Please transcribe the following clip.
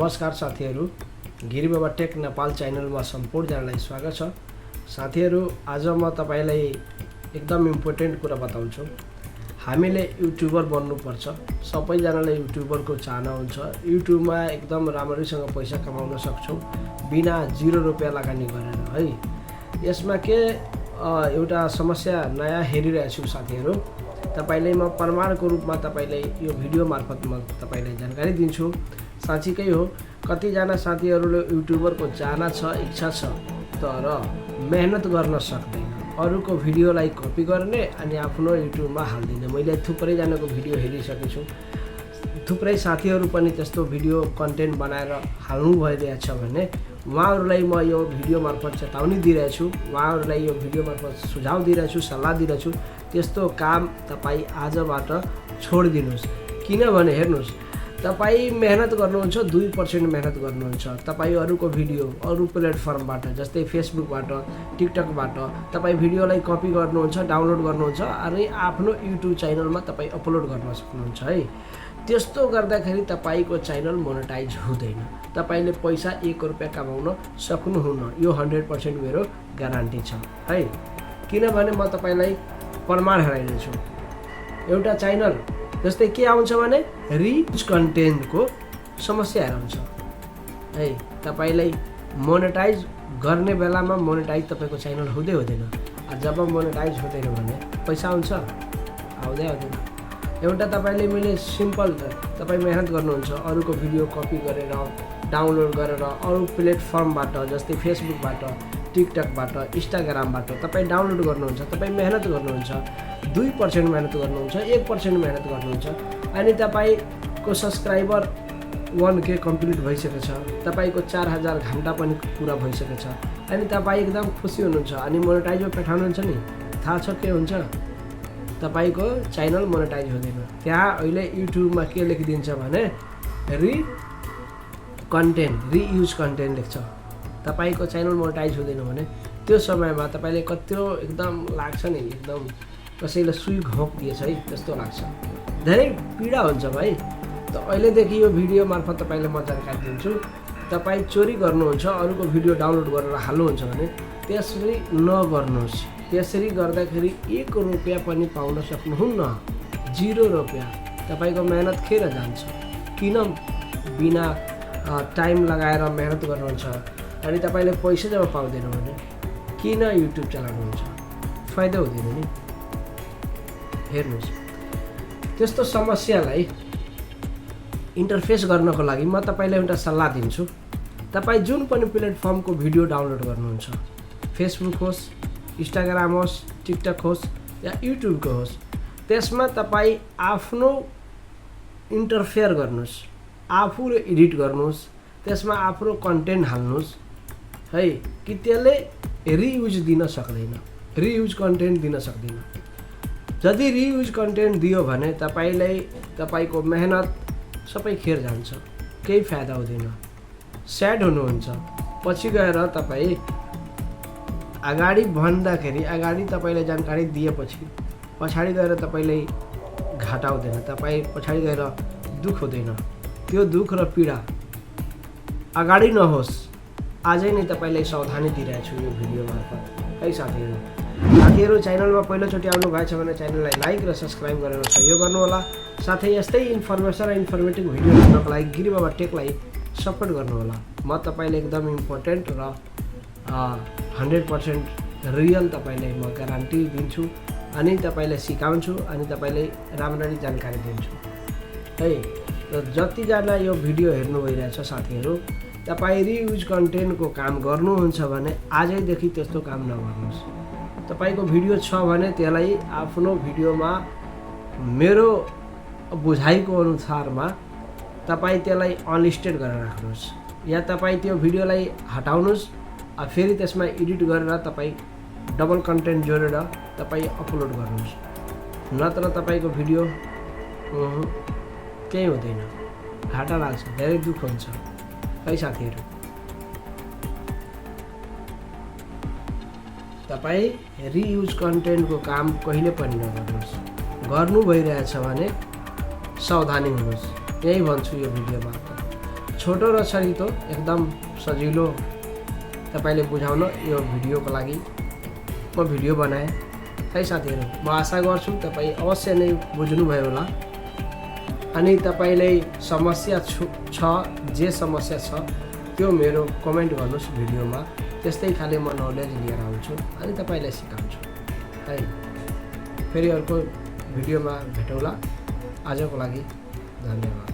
नमस्कार साथीहरु, गिरी बाबा टेक नेपाल च्यानलमा सम्पूर्णजनालाई स्वागत छ। साथीहरु, आज म तपाईलाई एकदम इम्पोर्टेन्ट कुरा बताउँछु। हामीले युट्युबर बन्नुपर्छ। सबैजनाले युट्युबरको चाहना हुन्छ। युट्युबमा एकदम राम्रैसँग पैसा कमाउन सक्छौं बिना 0 रुपैयाँ लगानी गरेर है। यसमा के एउटा समस्या नयाँ हेरिरहेछु साथीहरु। तपाईलाई म प्रमाणको रूपमा तपाईलाई यो भिडियो मार्फत म तपाईलाई जानकारी दिन्छु। साँच्चीकै हो, कतिजना साथीहरुले युट्युबरको चाहना छ, इच्छा छ, तर मेहनत गर्न सक्दैन। अरूको भिडियोलाई कपी गर्ने अनि आफ्नो युट्युबमा हाल्दिने। मैले थुप्रै जनाको भिडियो हेरिसकेको छु। थुप्रै साथीहरु पनि त्यस्तो भिडियो कन्टेन्ट बनाएर हाल्नु भइरहेछ भने उहाँहरुलाई म यो भिडियो मार्फत चेतावनी दिइरहेछु छु। उहाँहरुलाई यो भिडियो मार्फत सुझाव दिइरहेछु छु, सल्लाह दिइरहेछु छु। त्यस्तो काम तपाई आजबाट छोडिदिनुस्। किनभने हेर्नुस्, तपाई मेहनत गर्नुहुन्छ, 2% मेहनत गर्नुहुन्छ। तपाई अरूको भिडियो अरू प्लेटफर्मबाट जस्तै फेसबुकबाट, टिकटकबाट तपाई भिडियोलाई कपी गर्नुहुन्छ, डाउनलोड गर्नुहुन्छ अनि आफ्नो युट्युब च्यानलमा तपाई अपलोड गर्न सक्नुहुन्छ है। त्यस्तो गर्दाखेरि तपाईको च्यानल मोनेटाइज हुँदैन। तपाईले पैसा 1 रुपैयाँ कमाउन सक्नुहुन्न। यो 100% मेरो ग्यारेन्टी छ है। किनभने म तपाईलाई प्रमाण हराइदिन्छु। एउटा च्यानल जस्तै के आउँछ भने रिच कन्टेन्टको समस्या आउँछ है। तपाईलाई मोनेटाइज गर्ने बेलामा मोनेटाइज तपाईको च्यानल हुँदै हुँदैन। जब मोनेटाइज हुँदैन भने पैसा आउँछ? आउँदैन। एउटा तपाईले मैले सिम्पल तपाई मेहनत गर्नुहुन्छ, अरूको भिडियो कपी गरेर डाउनलोड गरेर अरू प्लेटफर्मबाट जस्तै फेसबुकबाट, टिकटकबाट, इन्स्टाग्रामबाट तपाई डाउनलोड गर्नुहुन्छ, तपाई मेहनत गर्नुहुन्छ, 2% मेहनत गर्नुहुन्छ, 1% मेहनत गर्नुहुन्छ अनि तपाईको सब्स्क्राइबर 1K कम्प्लिट भइसकेको छ। तपाईको 4000 घण्टा पनि पूरा भइसकेको छ अनि तपाई एकदम खुसी हुनुहुन्छ अनि मोनेटाइजमा पठाउनुहुन्छ नि। थाहा छ के हुन्छ? तपाईको च्यानल मोनेटाइज हुँदैन। त्यहाँ अहिले युट्युबमा के लेखिदिन्छ भने रियुज कन्टेन्ट लेख्छ। तपाईको च्यानल मोनेटाइज हुँदैन भने त्यो समयमा तपाईले कत्रो एकदम लाग्छ नि, एकदम कसैले सुई घोक दिएछ है त्यस्तो लाग्छ। धेरै पीडा हुन्छ भाइ। त अहिलेदेखि यो भिडियो मार्फत तपाईलाई म जानकारी दिन्छु। तपाई चोरी गर्नुहुन्छ, अरूको भिडियो डाउनलोड गरेर हाल्नुहुन्छ भने त्यसरी नगर्नुहोस्। त्यसरी गर्दाखेरि 1 रुपैयाँ पनि पाउन सक्नुहुन्न। 0 रुपैयाँ। तपाईको मेहनत खेर जान्छ। किन बिना टाइम लगाएर मेहनत गर्नुहुन्छ अनि तपाईले पैसा जब पाउँदैन भने किन युट्युब चलाउनुहुन्छ? फाइदा हुँदैन नि। हेर्नुस्, त्यस्तो समस्यालाई इन्टरफेस गर्नको लागि म तपाईलाई एउटा सल्लाह दिन्छु। तपाई जुन पनि प्लेटफर्मको भिडियो डाउनलोड गर्नुहुन्छ, फेसबुक होस्, इन्स्टाग्राम होस्, टिकटक होस् या युट्युबको होस्, त्यसमा तपाई आफ्नो इन्टरफेयर गर्नुस्, आफूले एडिट गर्नुस्, त्यसमा आफ्नो कन्टेन्ट हाल्नुस् है। कि त्यसले रियुज दिन सक्दैन, रियुज कन्टेन्ट दिन सक्दैन। यदि रियुज कन्टेन्ट दियो भने तपाईलाई तपाईको मेहनत सबै खेर जान्छ, केही फाइदा हुँदैन। स्याड हुनुहुन्छ। पछि गएर तपाई अगाडि भन्दाखेरि अगाडि तपाईलाई जानकारी दिएपछि पछाडि गएर तपाईलाई घाटा हुँदैन, तपाई पछाडि गएर दुख हुँदैन। त्यो दुख र पीडा अगाडि नहोस्। आजै नै तपाईलाई सावधानी दिइरहेको छु यो भिडियो मार्फत है साथीहरु। साथीहरु, च्यानलमा पहिलोचोटि आउनु भएछ भने च्यानललाई लाइक र सब्स्क्राइब गरेर सहयोग गर्नु होला। साथै यस्तै इन्फर्मेसन र इन्फर्मेटिभ भिडियो हेर्नको लागि गिरी बाबा टेकलाई सपोर्ट गर्नु होला। म तपाईलाई एकदम इम्पोर्टेन्ट र 100% रियल तपाईलाई म ग्यारेन्टी दिन्छु अनि तपाईलाई सिकाउँछु अनि तपाईलाई राम्ररी जानकारी दिन्छु है। र जतिजना यो भिडियो हेर्नु भइरहेछ साथीहरु, तपाई रियुज कन्टेन्टको काम गर्नुहुन्छ भने आजैदेखि त्यस्तो काम नगर्नुहोस्। तपाईको भिडियो छ भने त्यसलाई आफ्नो भिडियोमा मेरो बुझाइको अनुसारमा तपाई त्यसलाई अनलिस्टेड गरेर राख्नुहोस् या तपाई त्यो भिडियोलाई हटाउनुहोस्। फेरि त्यसमा एडिट गरेर तपाई डबल कन्टेन्ट जोडेर तपाई अपलोड गर्नुहोस्। नत्र तपाईको भिडियो केही हुँदैन, घाटा लाग्छ, धेरै दुःख हुन्छ है साथीहरु। तपाई रियुज कन्टेन्टको काम कहिले पनि नगर्नुहोस्। गर्नु भइरहेछ भने सावधानी हुनुहोस्। यही भन्छु यो भिडियो मार्फत। छोटो र छिटो एकदम सजिलो तपाईले बुझाउन यो भिडियोको लागि म भिडियो बनाएँ है साथीहरु। म आशा गर्छु तपाई अवश्य नै बुझ्नुभयो होला। अनि तपाईले समस्या छ जे समस्या छ त्यो मेरो कमेन्ट गर्नुस् भिडियोमा। त्यस्तै खाले म नलेज लिएर आउँछु अनि तपाईलाई सिकाउँछु है। फेरि अर्को भिडियोमा भेटौँला। आजको लागि धन्यवाद।